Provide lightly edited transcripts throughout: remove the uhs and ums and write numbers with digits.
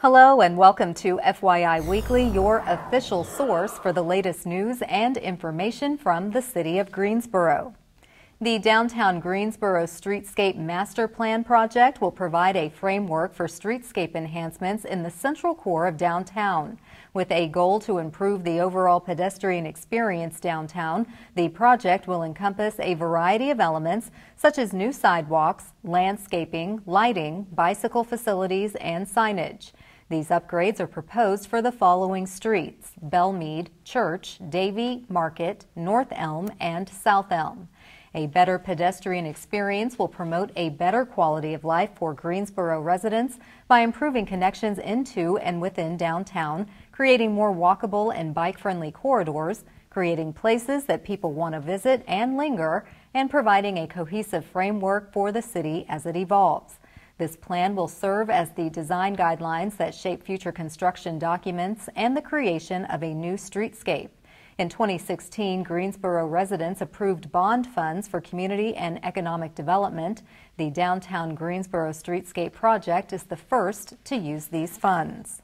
Hello and welcome to FYI Weekly, your official source for the latest news and information from the city of Greensboro. The downtown Greensboro Streetscape Master Plan project will provide a framework for streetscape enhancements in the central core of downtown. With a goal to improve the overall pedestrian experience downtown, the project will encompass a variety of elements such as new sidewalks, landscaping, lighting, bicycle facilities, and signage. These upgrades are proposed for the following streets: Belmead, Church, Davie, Market, North Elm, and South Elm. A better pedestrian experience will promote a better quality of life for Greensboro residents by improving connections into and within downtown, creating more walkable and bike-friendly corridors, creating places that people want to visit and linger, and providing a cohesive framework for the city as it evolves. This plan will serve as the design guidelines that shape future construction documents and the creation of a new streetscape. In 2016, Greensboro residents approved bond funds for community and economic development. The downtown Greensboro Streetscape project is the first to use these funds.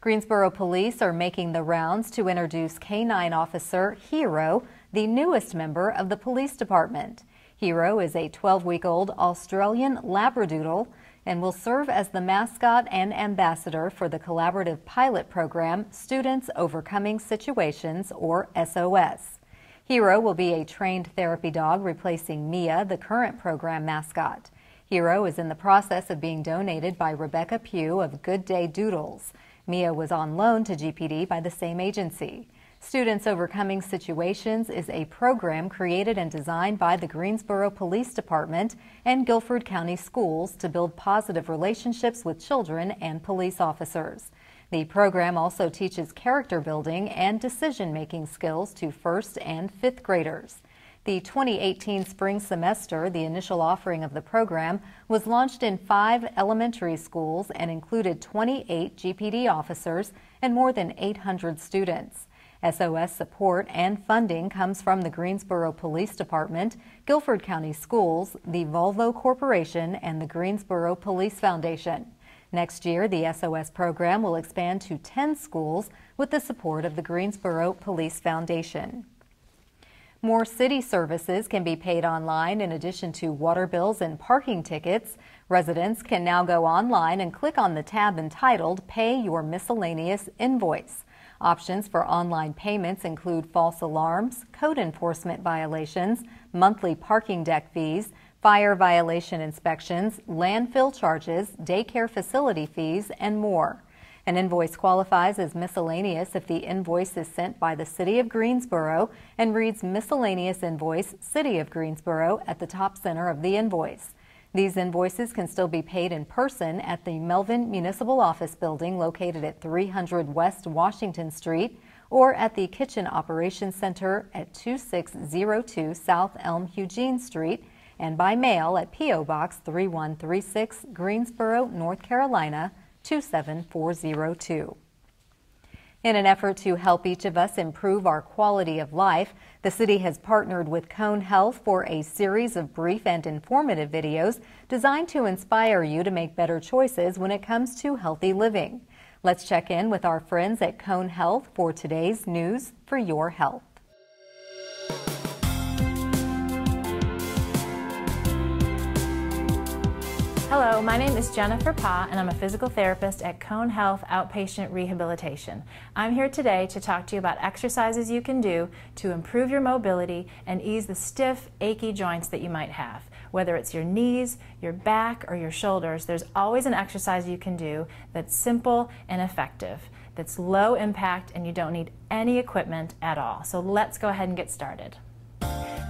Greensboro police are making the rounds to introduce K-9 Officer Hero, the newest member of the police department. Hero is a 12-week-old Australian Labradoodle and will serve as the mascot and ambassador for the collaborative pilot program Students Overcoming Situations, or SOS. Hero will be a trained therapy dog replacing Mia, the current program mascot. Hero is in the process of being donated by Rebecca Pugh of Good Day Doodles. Mia was on loan to GPD by the same agency. Students Overcoming Situations is a program created and designed by the Greensboro Police Department and Guilford County Schools to build positive relationships with children and police officers. The program also teaches character building and decision-making skills to 1st and 5th graders. The 2018 spring semester, the initial offering of the program, was launched in 5 elementary schools and included 28 GPD officers and more than 800 students. SOS support and funding comes from the Greensboro Police Department, Guilford County Schools, the Volvo Corporation, and the Greensboro Police Foundation. Next year, the SOS program will expand to 10 schools with the support of the Greensboro Police Foundation. More city services can be paid online in addition to water bills and parking tickets. Residents can now go online and click on the tab entitled Pay Your Miscellaneous Invoice. Options for online payments include false alarms, code enforcement violations, monthly parking deck fees, fire violation inspections, landfill charges, daycare facility fees, and more. An invoice qualifies as miscellaneous if the invoice is sent by the City of Greensboro and reads Miscellaneous Invoice, City of Greensboro at the top center of the invoice. These invoices can still be paid in person at the Melvin Municipal Office Building located at 300 West Washington Street or at the Kitchen Operations Center at 2602 South Elm Eugene Street and by mail at P.O. Box 3136, Greensboro, North Carolina 27402. In an effort to help each of us improve our quality of life, the city has partnered with Cone Health for a series of brief and informative videos designed to inspire you to make better choices when it comes to healthy living. Let's check in with our friends at Cone Health for today's news for your health. Hello, my name is Jennifer Pa, and I'm a physical therapist at Cone Health Outpatient Rehabilitation. I'm here today to talk to you about exercises you can do to improve your mobility and ease the stiff, achy joints that you might have. Whether it's your knees, your back, or your shoulders, there's always an exercise you can do that's simple and effective, that's low impact, and you don't need any equipment at all. So let's go ahead and get started.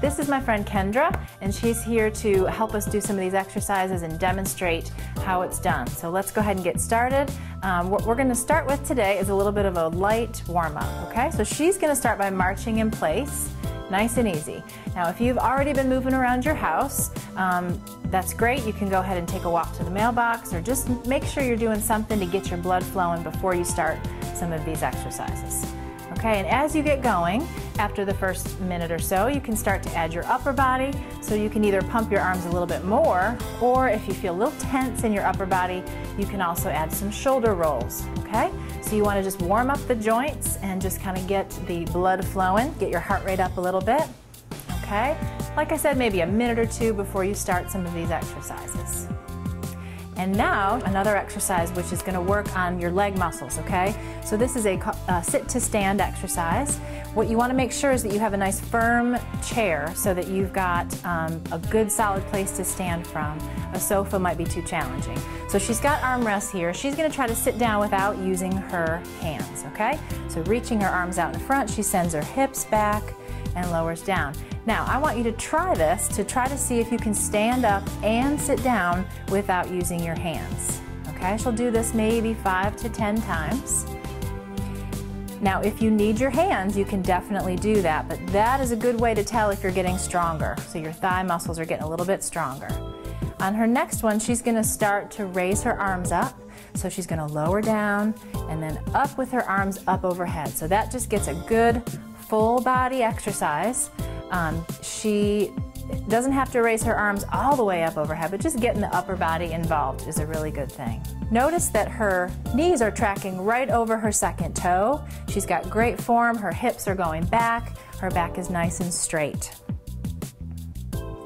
This is my friend Kendra, and she's here to help us do some of these exercises and demonstrate how it's done. So let's go ahead and get started. What we're going to start with today is a little bit of a light warm-up, okay? So she's going to start by marching in place, nice and easy. Now, if you've already been moving around your house, that's great. You can go ahead and take a walk to the mailbox or just make sure you're doing something to get your blood flowing before you start some of these exercises. Okay, and as you get going, After the first minute or so, you can start to add your upper body. So you can either pump your arms a little bit more, or if you feel a little tense in your upper body, you can also add some shoulder rolls, okay? So you want to just warm up the joints and just kind of get the blood flowing, get your heart rate up a little bit, okay? Like I said, maybe a minute or two before you start some of these exercises. And now another exercise which is going to work on your leg muscles, okay? So this is a sit to stand exercise. What you want to make sure is that you have a nice firm chair so that you've got a good solid place to stand from. A sofa might be too challenging. So she's got armrests here. She's going to try to sit down without using her hands, okay? So reaching her arms out in front, she sends her hips back and lowers down. Now, I want you to try this to try to see if you can stand up and sit down without using your hands. Okay, she'll do this maybe 5 to 10 times. Now, if you need your hands, you can definitely do that, but that is a good way to tell if you're getting stronger. So your thigh muscles are getting a little bit stronger. On her next one, she's going to start to raise her arms up. So she's going to lower down and then up with her arms up overhead. So that just gets a good full body exercise. She doesn't have to raise her arms all the way up overhead, but just getting the upper body involved is a really good thing. Notice that her knees are tracking right over her second toe. She's got great form, her hips are going back, her back is nice and straight.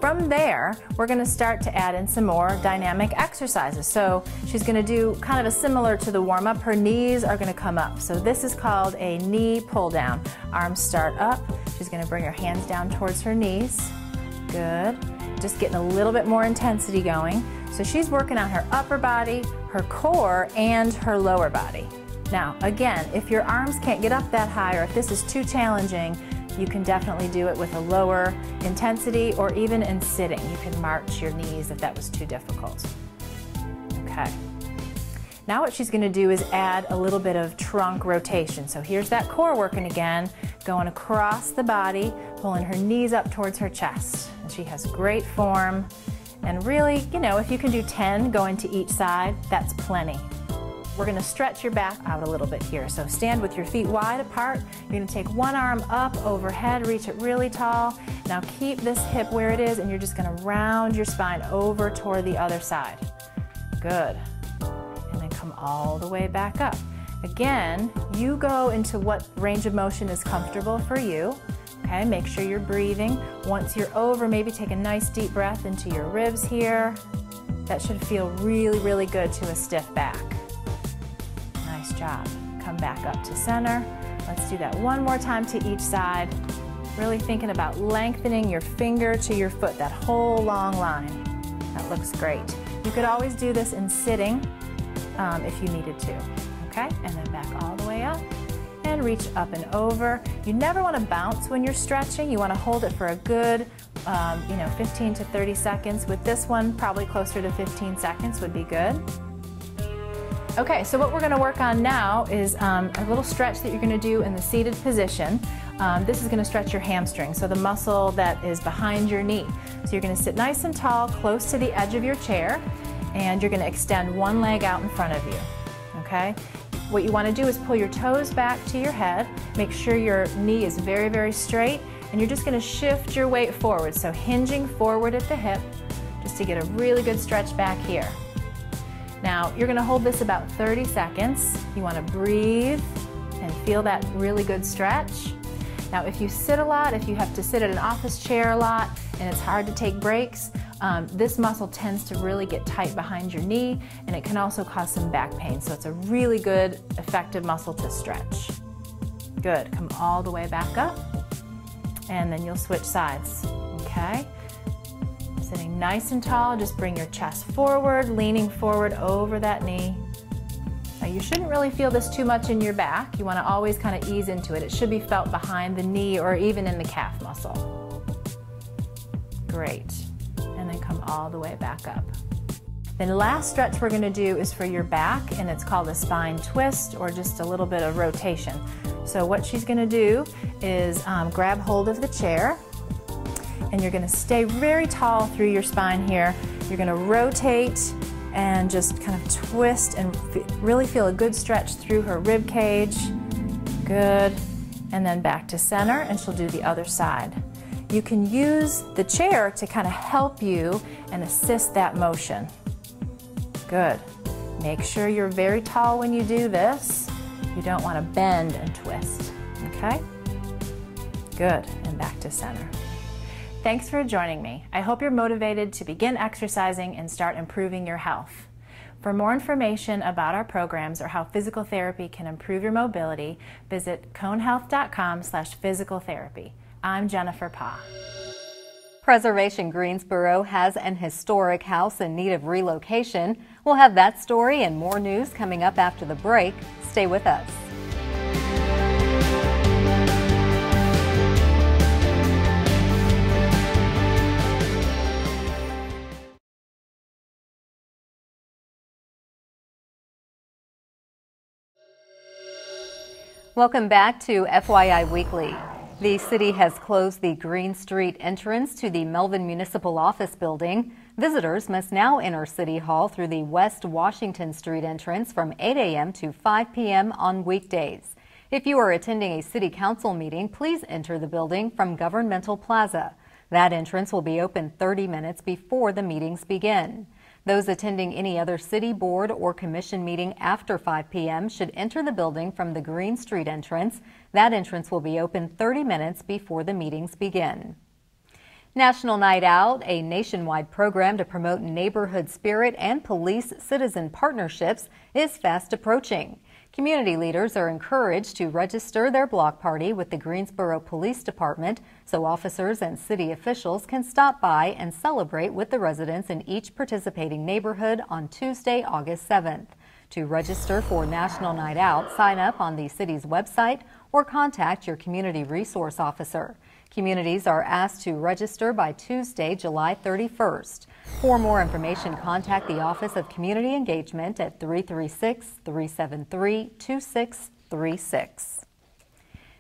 From there, we're going to start to add in some more dynamic exercises. So she's going to do kind of a similar to the warm-up. Her knees are going to come up. So this is called a knee pull down. Arms start up. She's going to bring her hands down towards her knees. Good. Just getting a little bit more intensity going. So she's working on her upper body, her core, and her lower body. Now, again, if your arms can't get up that high or if this is too challenging, you can definitely do it with a lower intensity or even in sitting. You can march your knees if that was too difficult. Okay. Now what she's going to do is add a little bit of trunk rotation. So here's that core working again, going across the body, pulling her knees up towards her chest. And she has great form. And really, you know, if you can do 10 going to each side, that's plenty. We're going to stretch your back out a little bit here. So stand with your feet wide apart. You're going to take one arm up overhead, reach it really tall. Now keep this hip where it is and you're just going to round your spine over toward the other side. Good. And then come all the way back up. Again, you go into what range of motion is comfortable for you. Okay, make sure you're breathing. Once you're over, maybe take a nice deep breath into your ribs here. That should feel really, really good to a stiff back. Nice job. Come back up to center. Let's do that one more time to each side. Really thinking about lengthening your finger to your foot, that whole long line. That looks great. You could always do this in sitting if you needed to. Okay, and then back all the way up and reach up and over. You never want to bounce when you're stretching. You want to hold it for a good 15 to 30 seconds. With this one, probably closer to 15 seconds would be good. Okay, so what we're going to work on now is a little stretch that you're going to do in the seated position. This is going to stretch your hamstring, so the muscle that is behind your knee. So you're going to sit nice and tall, close to the edge of your chair, and you're going to extend one leg out in front of you. Okay? What you want to do is pull your toes back to your head, make sure your knee is very, very straight, and you're just going to shift your weight forward, so hinging forward at the hip, just to get a really good stretch back here. Now, you're going to hold this about 30 seconds. You want to breathe and feel that really good stretch. Now, if you sit a lot, if you have to sit at an office chair a lot and it's hard to take breaks, this muscle tends to really get tight behind your knee and it can also cause some back pain. So it's a really good, effective muscle to stretch. Good. Come all the way back up and then you'll switch sides. Okay? Sitting nice and tall, just bring your chest forward, leaning forward over that knee. Now you shouldn't really feel this too much in your back. You want to always kind of ease into it. It should be felt behind the knee or even in the calf muscle. Great. And then come all the way back up. Then the last stretch we're going to do is for your back, and it's called a spine twist or just a little bit of rotation. So what she's going to do is grab hold of the chair, and you're going to stay very tall through your spine here. You're going to rotate and just kind of twist and really feel a good stretch through her rib cage. Good. and then back to center, and she'll do the other side. You can use the chair to kind of help you and assist that motion. Good. Make sure you're very tall when you do this. You don't want to bend and twist, okay? Good, and back to center. Thanks for joining me. I hope you're motivated to begin exercising and start improving your health. For more information about our programs or how physical therapy can improve your mobility, visit conehealth.com/physicaltherapy. I'm Jennifer Pa. Preservation Greensboro has an historic house in need of relocation. We'll have that story and more news coming up after the break. Stay with us. Welcome back to FYI Weekly. The city has closed the Green Street entrance to the Melvin Municipal Office Building. Visitors must now enter City Hall through the West Washington Street entrance from 8 a.m. to 5 p.m. on weekdays. If you are attending a City Council meeting, please enter the building from Governmental Plaza. That entrance will be open 30 minutes before the meetings begin. Those attending any other city board or commission meeting after 5 p.m. should enter the building from the Green Street entrance. That entrance will be open 30 minutes before the meetings begin. National Night Out, a nationwide program to promote neighborhood spirit and police-citizen partnerships, is fast approaching. Community leaders are encouraged to register their block party with the Greensboro Police Department so officers and city officials can stop by and celebrate with the residents in each participating neighborhood on Tuesday, August 7th. To register for National Night Out, sign up on the city's website or contact your community resource officer. Communities are asked to register by Tuesday, July 31st. For more information, contact the Office of Community Engagement at 336-373-2636.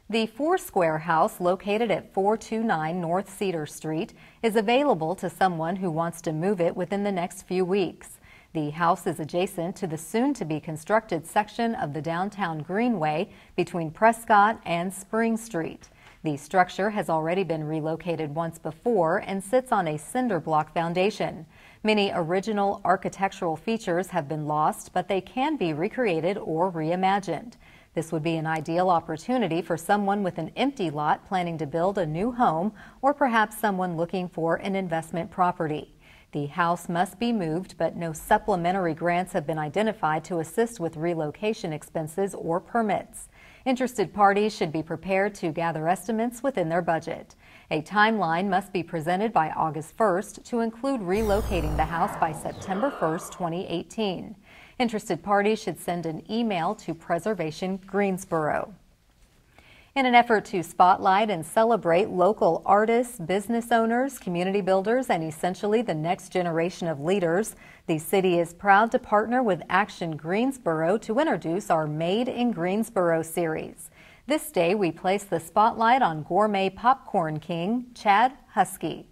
The Foursquare House, located at 429 North Cedar Street, is available to someone who wants to move it within the next few weeks. The house is adjacent to the soon-to-be-constructed section of the downtown Greenway between Prescott and Spring Street. The structure has already been relocated once before and sits on a cinder block foundation. Many original architectural features have been lost, but they can be recreated or reimagined. This would be an ideal opportunity for someone with an empty lot planning to build a new home, or perhaps someone looking for an investment property. The house must be moved, but no supplementary grants have been identified to assist with relocation expenses or permits. Interested parties should be prepared to gather estimates within their budget. A timeline must be presented by August 1st to include relocating the house by September 1st, 2018. Interested parties should send an email to Preservation Greensboro. In an effort to spotlight and celebrate local artists, business owners, community builders, and essentially the next generation of leaders, the city is proud to partner with Action Greensboro to introduce our Made in Greensboro series. This day, we place the spotlight on gourmet popcorn king, Chad Husky.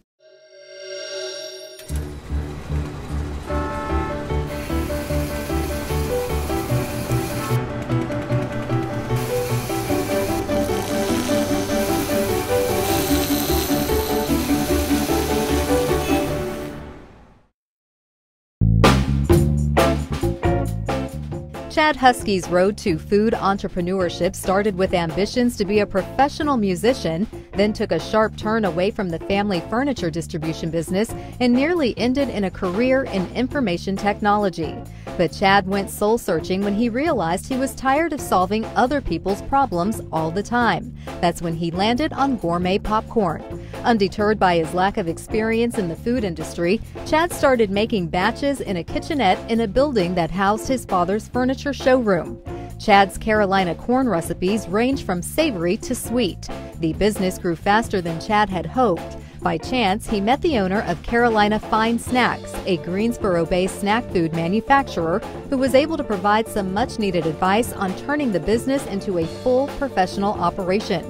Chad Husky's road to food entrepreneurship started with ambitions to be a professional musician, then took a sharp turn away from the family furniture distribution business and nearly ended in a career in information technology. But Chad went soul-searching when he realized he was tired of solving other people's problems all the time. That's when he landed on gourmet popcorn. Undeterred by his lack of experience in the food industry, Chad started making batches in a kitchenette in a building that housed his father's furniture showroom. Chad's Carolina corn recipes range from savory to sweet. The business grew faster than Chad had hoped. By chance, he met the owner of Carolina Fine Snacks, a Greensboro-based snack food manufacturer who was able to provide some much-needed advice on turning the business into a full professional operation.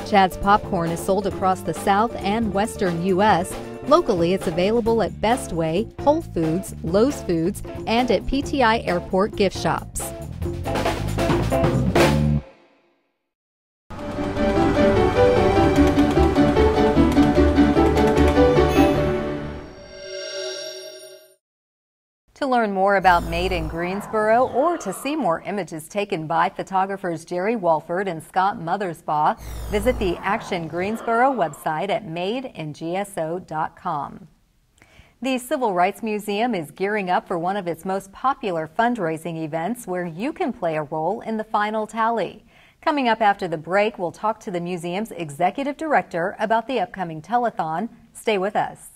Chad's popcorn is sold across the South and Western U.S. Locally, it's available at Best Way, Whole Foods, Lowe's Foods, and at PTI Airport gift shops. To learn more about Made in Greensboro or to see more images taken by photographers Jerry Walford and Scott Mothersbaugh, visit the Action Greensboro website at madeingso.com. The Civil Rights Museum is gearing up for one of its most popular fundraising events where you can play a role in the final tally. Coming up after the break, we'll talk to the museum's executive director about the upcoming telethon. Stay with us.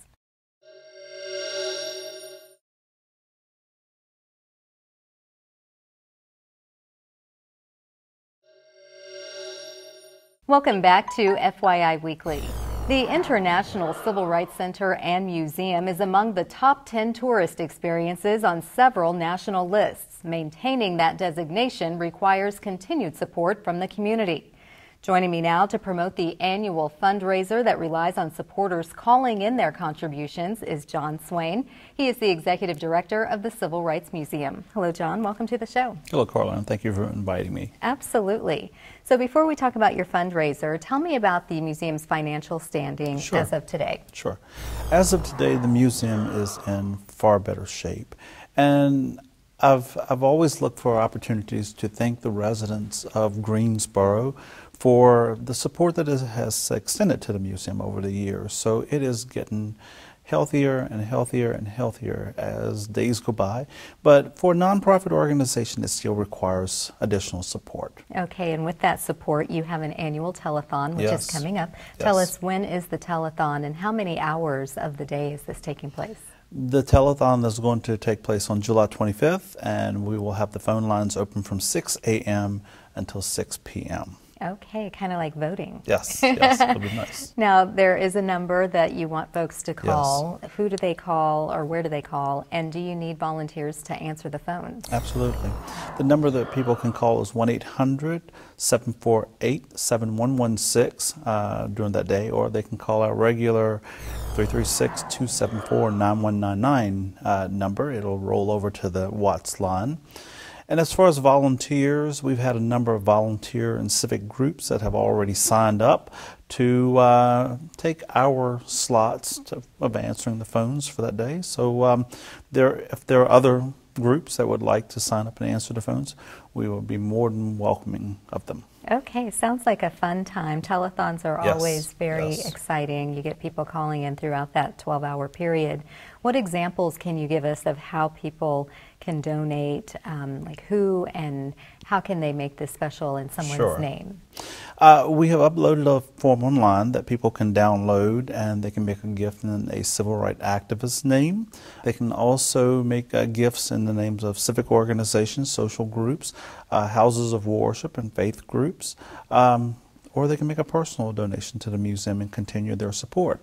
Welcome back to FYI Weekly. The International Civil Rights Center and Museum is among the top 10 tourist experiences on several national lists. Maintaining that designation requires continued support from the community. Joining me now to promote the annual fundraiser that relies on supporters calling in their contributions is John Swain. He is the Executive Director of the Civil Rights Museum. Hello, John. Welcome to the show. Hello, Carla, and thank you for inviting me. Absolutely. So before we talk about your fundraiser, tell me about the museum's financial standing as of today. Sure. As of today, the museum is in far better shape. And I've always looked for opportunities to thank the residents of Greensboro for the support that it has extended to the museum over the years. So it is getting healthier and healthier and healthier as days go by. But for a nonprofit organization, it still requires additional support. Okay, and with that support, you have an annual telethon, which is coming up. Tell us, when is the telethon and how many hours of the day is this taking place? The telethon is going to take place on July 25th, and we will have the phone lines open from 6 a.m. until 6 p.m. Okay, kind of like voting. Yes, yes, it'll be nice. Now, there is a number that you want folks to call. Yes. Who do they call or where do they call? And do you need volunteers to answer the phones? Absolutely. The number that people can call is 1-800-748-7116 during that day, or they can call our regular 336-274-9199 number. It'll roll over to the Watts line. And as far as volunteers, we've had a number of volunteer and civic groups that have already signed up to take our slots of answering the phones for that day. So if there are other groups that would like to sign up and answer the phones, we will be more than welcoming of them. Okay, sounds like a fun time. Telethons are always very exciting. You get people calling in throughout that 12-hour period. What examples can you give us of how people can donate, like who and how can they make this special in someone's name? We have uploaded a form online that people can download, and they can make a gift in a civil rights activist's name. They can also make gifts in the names of civic organizations, social groups, houses of worship, and faith groups, or they can make a personal donation to the museum and continue their support.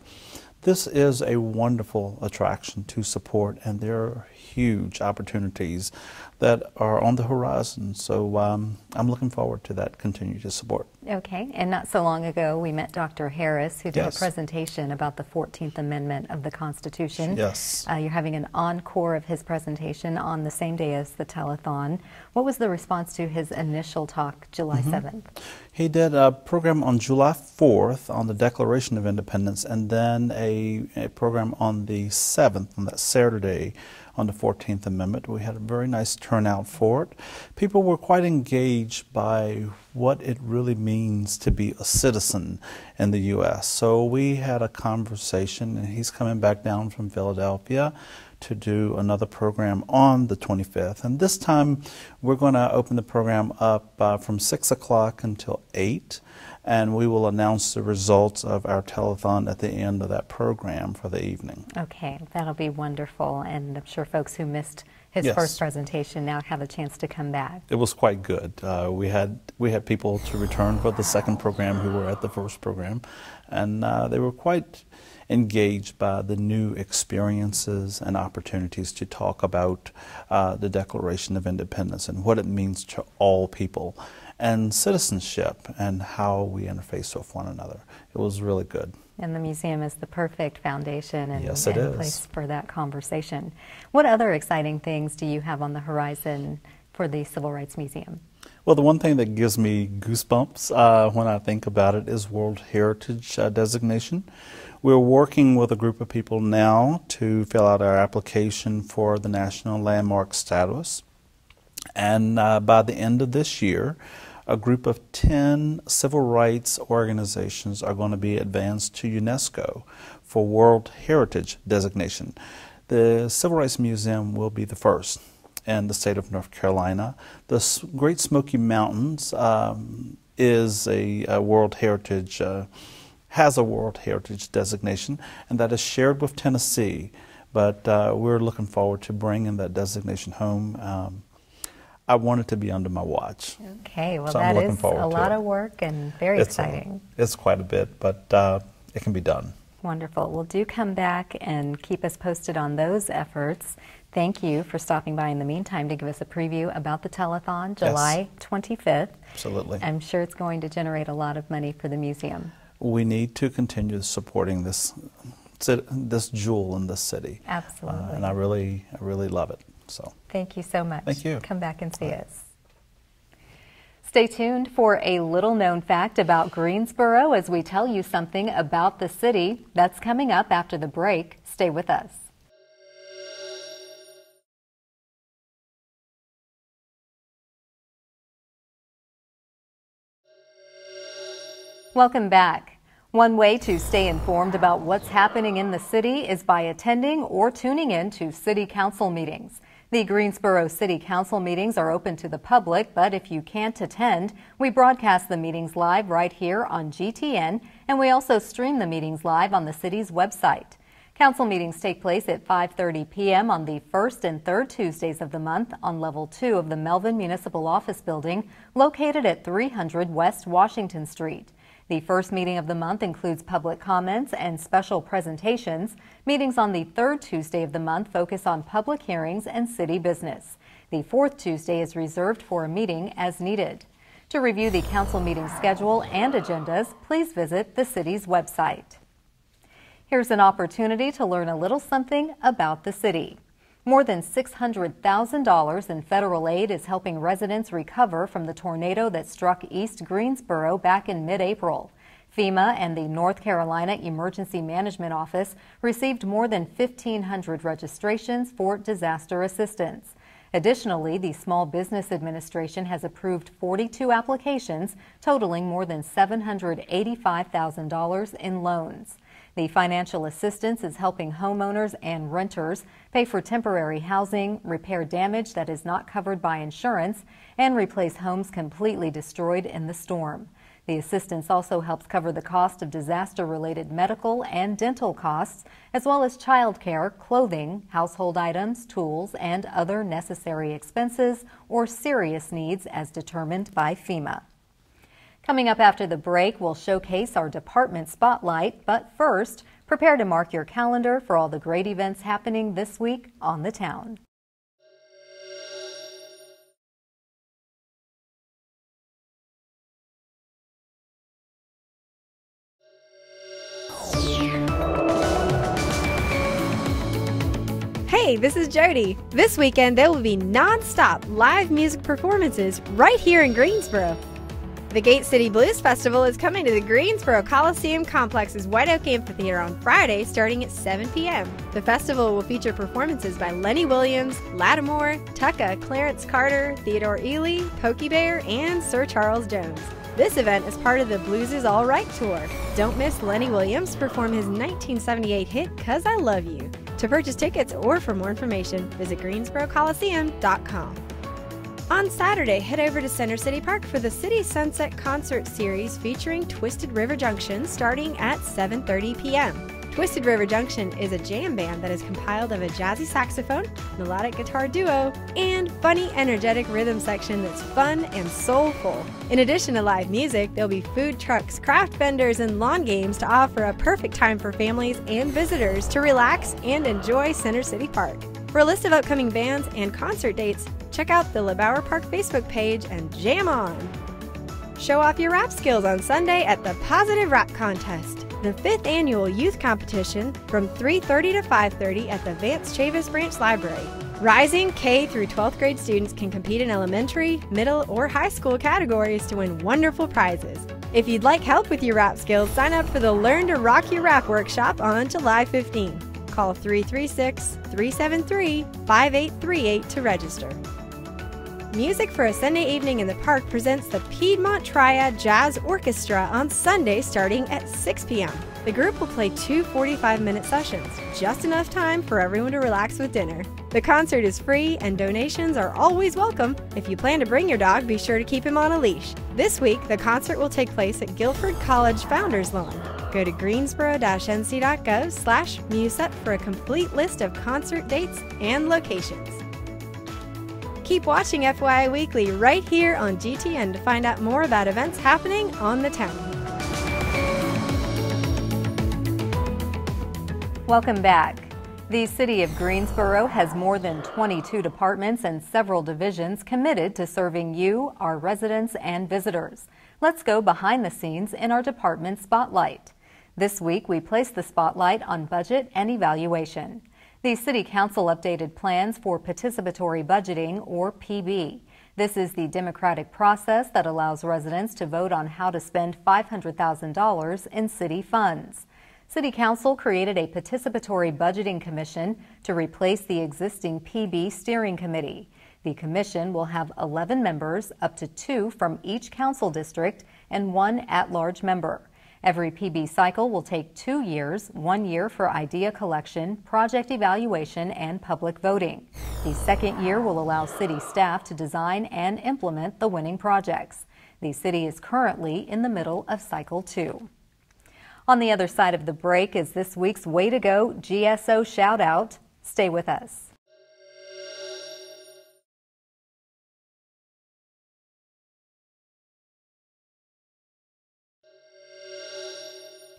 This is a wonderful attraction to support, and there are huge opportunities that are on the horizon. So I'm looking forward to that continued support. Okay, and not so long ago we met Dr. Harris, who did a presentation about the 14th Amendment of the Constitution. Yes. You're having an encore of his presentation on the same day as the telethon. What was the response to his initial talk July 7th? He did a program on July 4th on the Declaration of Independence, and then a program on the 7th, on that Saturday, on the 14th Amendment. We had a very nice turnout for it. People were quite engaged by what it really means to be a citizen in the U.S. So we had a conversation, and he's coming back down from Philadelphia to do another program on the 25th. And this time we're going to open the program up from 6 o'clock until 8. And we will announce the results of our telethon at the end of that program for the evening. Okay, that'll be wonderful, and I'm sure folks who missed his first presentation now have a chance to come back. It was quite good. We had people to return for the second program who were at the first program, and they were quite engaged by the new experiences and opportunities to talk about the Declaration of Independence and what it means to all people, and citizenship and how we interface with one another. It was really good. And the museum is the perfect foundation and, and place for that conversation. What other exciting things do you have on the horizon for the Civil Rights Museum? Well, the one thing that gives me goosebumps when I think about it is World Heritage designation. We're working with a group of people now to fill out our application for the National Landmark status. And by the end of this year, a group of 10 civil rights organizations are going to be advanced to UNESCO for World Heritage designation. The Civil Rights Museum will be the first in the state of North Carolina. The Great Smoky Mountains is a World Heritage, has a World Heritage designation, and that is shared with Tennessee. But we're looking forward to bringing that designation home. I want it to be under my watch. Okay, well so that is a lot of work and very exciting. It's quite a bit, but it can be done. Wonderful. Well, do come back and keep us posted on those efforts. Thank you for stopping by in the meantime to give us a preview about the telethon, July 25th. Absolutely. I'm sure it's going to generate a lot of money for the museum. We need to continue supporting this jewel in the city. Absolutely. And I really love it. So thank you so much. Thank you. Come back and see us. Stay tuned for a little-known fact about Greensboro as we tell you something about the city. That's coming up after the break. Stay with us. Welcome back. One way to stay informed about what's happening in the city is by attending or tuning in to City Council meetings. The Greensboro City Council meetings are open to the public, but if you can't attend, we broadcast the meetings live right here on GTN, and we also stream the meetings live on the city's website. Council meetings take place at 5:30 p.m. on the first and third Tuesdays of the month on Level 2 of the Melvin Municipal Office Building, located at 300 West Washington Street. The first meeting of the month includes public comments and special presentations. Meetings on the third Tuesday of the month focus on public hearings and city business. The fourth Tuesday is reserved for a meeting as needed. To review the council meeting schedule and agendas, please visit the city's website. Here's an opportunity to learn a little something about the city. More than $600,000 in federal aid is helping residents recover from the tornado that struck East Greensboro back in mid-April. FEMA and the North Carolina Emergency Management Office received more than 1,500 registrations for disaster assistance. Additionally, the Small Business Administration has approved 42 applications totaling more than $785,000 in loans. The financial assistance is helping homeowners and renters pay for temporary housing, repair damage that is not covered by insurance, and replace homes completely destroyed in the storm. The assistance also helps cover the cost of disaster-related medical and dental costs, as well as child care, clothing, household items, tools, and other necessary expenses or serious needs as determined by FEMA. Coming up after the break, we'll showcase our department spotlight, but first, prepare to mark your calendar for all the great events happening this week on the town. Hey, this is Jody. This weekend there will be non-stop live music performances right here in Greensboro. The Gate City Blues Festival is coming to the Greensboro Coliseum Complex's White Oak Amphitheater on Friday starting at 7 p.m. The festival will feature performances by Lenny Williams, Lattimore, Tucka, Clarence Carter, Theodore Ely, Pokey Bear, and Sir Charles Jones. This event is part of the Blues Is All Right tour. Don't miss Lenny Williams perform his 1978 hit, 'Cause I Love You. To purchase tickets or for more information, visit GreensboroColiseum.com. On Saturday, head over to Center City Park for the City Sunset Concert Series featuring Twisted River Junction starting at 7:30 p.m. Twisted River Junction is a jam band that is compiled of a jazzy saxophone, melodic guitar duo, and funny, energetic rhythm section that's fun and soulful. In addition to live music, there'll be food trucks, craft vendors, and lawn games to offer a perfect time for families and visitors to relax and enjoy Center City Park. For a list of upcoming bands and concert dates, check out the LeBauer Park Facebook page and jam on! Show off your rap skills on Sunday at the Positive Rap Contest, the 5th annual youth competition from 3:30 to 5:30 at the Vance Chavis Branch Library. Rising K through 12th grade students can compete in elementary, middle, or high school categories to win wonderful prizes. If you'd like help with your rap skills, sign up for the Learn to Rock Your Rap workshop on July 15. Call 336-373-5838 to register. Music for a Sunday Evening in the Park presents the Piedmont Triad Jazz Orchestra on Sunday starting at 6 p.m. The group will play 2 45-minute sessions, just enough time for everyone to relax with dinner. The concert is free and donations are always welcome. If you plan to bring your dog, be sure to keep him on a leash. This week, the concert will take place at Guilford College Founders Lawn. Go to greensboro-nc.gov/muset for a complete list of concert dates and locations. Keep watching FYI Weekly right here on GTN to find out more about events happening on the town. Welcome back. The City of Greensboro has more than 22 departments and several divisions committed to serving you, our residents and visitors. Let's go behind the scenes in our department spotlight. This week, we place the spotlight on budget and evaluation. The City Council updated plans for participatory budgeting, or PB. This is the democratic process that allows residents to vote on how to spend $500,000 in city funds. City Council created a participatory budgeting commission to replace the existing PB steering committee. The commission will have 11 members, up to 2 from each council district and 1 at-large member. Every PB cycle will take 2 years, 1 year for idea collection, project evaluation, and public voting. The second year will allow city staff to design and implement the winning projects. The city is currently in the middle of cycle 2. On the other side of the break is this week's Way to Go GSO shout out. Stay with us.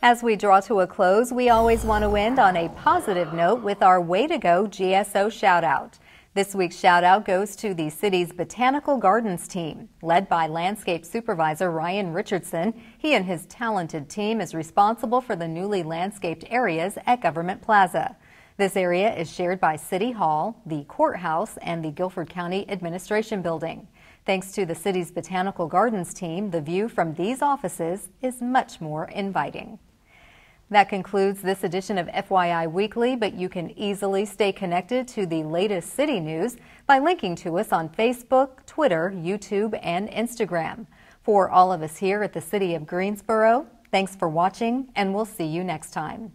As we draw to a close, we always want to end on a positive note with our Way to Go GSO shout out. This week's shout out goes to the city's Botanical Gardens team. Led by landscape supervisor Ryan Richardson, he and his talented team is responsible for the newly landscaped areas at Government Plaza. This area is shared by City Hall, the courthouse, and the Guilford County Administration Building. Thanks to the city's Botanical Gardens team, the view from these offices is much more inviting. That concludes this edition of FYI Weekly, but you can easily stay connected to the latest city news by linking to us on Facebook, Twitter, YouTube, and Instagram. For all of us here at the City of Greensboro, thanks for watching, and we'll see you next time.